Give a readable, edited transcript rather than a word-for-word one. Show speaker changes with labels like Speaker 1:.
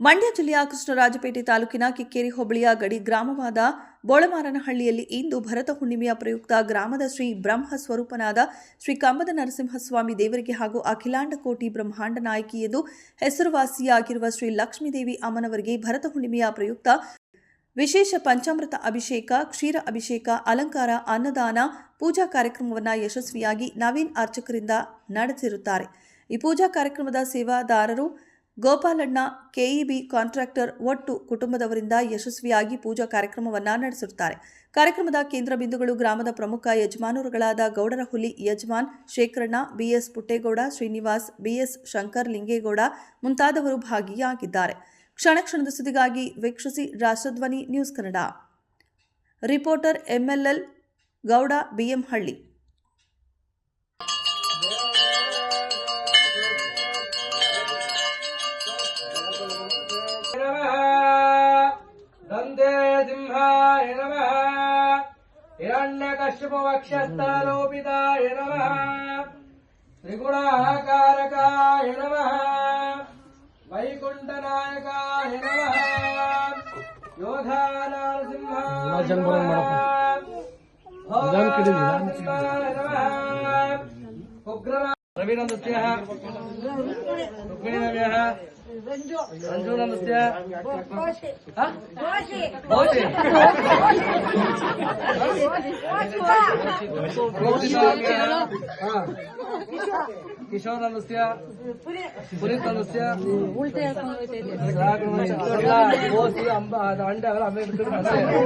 Speaker 1: ಮಂಡ್ಯ ಜಿಲ್ಲೆಯ ಕೃಷ್ಣರಾಜಪೇಟೆ ತಾಲೂಕಿನ ಕಿಕ್ಕೇರಿ ಹೋಬಳಿಯ ಗಡಿ ಗ್ರಾಮವಾದ ಬೋಳಮಾರನಹಳ್ಳಿಯಲ್ಲಿ ಇಂದು ಭರತ ಹುಣ್ಣಿಮೆಯ ಪ್ರಯುಕ್ತ ಗ್ರಾಮದ ಶ್ರೀ ಬ್ರಹ್ಮ ಸ್ವರೂಪನಾದ ಶ್ರೀ ಕಂಬದ ನರಸಿಂಹಸ್ವಾಮಿ ದೇವರಿಗೆ ಹಾಗೂ ಅಖಿಲಾಂಡ ಕೋಟಿ ಬ್ರಹ್ಮಾಂಡ ನಾಯಕಿ ಎಂದು ಹೆಸರುವಾಸಿಯಾಗಿರುವ ಶ್ರೀ ಲಕ್ಷ್ಮೀದೇವಿ ಅಮ್ಮನವರಿಗೆ ಭರತ ಹುಣ್ಣಿಮೆಯ ಪ್ರಯುಕ್ತ ವಿಶೇಷ ಪಂಚಾಮೃತ ಅಭಿಷೇಕ, ಕ್ಷೀರ ಅಭಿಷೇಕ, ಅಲಂಕಾರ, ಅನ್ನದಾನ, ಪೂಜಾ ಕಾರ್ಯಕ್ರಮವನ್ನು ಯಶಸ್ವಿಯಾಗಿ ನವೀನ್ ಅರ್ಚಕರಿಂದ ನಡೆಸಿರುತ್ತಾರೆ. ಈ ಪೂಜಾ ಕಾರ್ಯಕ್ರಮದ ಸೇವಾದಾರರು ಗೋಪಾಲಣ್ಣ, ಕೆಇಬಿ ಕಾಂಟ್ರಾಕ್ಟರ್ ಒಟ್ಟು ಕುಟುಂಬದವರಿಂದ ಯಶಸ್ವಿಯಾಗಿ ಪೂಜಾ ಕಾರ್ಯಕ್ರಮವನ್ನು ನಡೆಸುತ್ತಾರೆ. ಕಾರ್ಯಕ್ರಮದ ಕೇಂದ್ರ ಬಿಂದುಗಳು ಗ್ರಾಮದ ಪ್ರಮುಖ ಯಜಮಾನರುಗಳಾದ ಗೌಡರ ಹುಲಿ ಯಜಮಾನ್ ಶೇಖರಣ್ಣ, ಬಿಎಸ್ ಪುಟ್ಟೇಗೌಡ, ಶ್ರೀನಿವಾಸ್, ಬಿಎಸ್ ಶಂಕರ್ ಲಿಂಗೇಗೌಡ ಮುಂತಾದವರು ಭಾಗಿಯಾಗಿದ್ದಾರೆ. ಕ್ಷಣ ಕ್ಷಣದ ಸುದ್ದಿಗಾಗಿ ವೀಕ್ಷಿಸಿ ರಾಷ್ಟ್ರಧ್ವನಿ ನ್ಯೂಸ್ ಕನ್ನಡ. ರಿಪೋರ್ಟರ್ ಎಂಎಲ್ಎಲ್ ಗೌಡ, ಬಿಎಂಹಳ್ಳಿ.
Speaker 2: ದಂದೇ ಸಿಂಹಾಯ ನಮಃ, ಹಿರಣ್ಯಕಶ್ಯಪವಕ್ಷಸ್ಥಲೋಪಿತಾಯ ನಮಃ, ತ್ರಿಗುಣಾಕಾರಕಾಯ ನಮಃ, ವೈಕುಂಠನಾಯಕಾಯ ನಮಃ, ಯೋಧಾನರಸಿಂಹಾಯ ನಮಃ, ಉಗ್ರನ ರವಿನಂದಸ್ಯ ರುಕ್ಮಿಣೀನವ್ಯಃ ರಂಜೂನಂದಸ್ಯ ಕಿಶೋರನಂದಸ್ಯ ಪುನೀತನಂದಸ್ಯ ಅಂಡ ಅವೆಲ್ಲ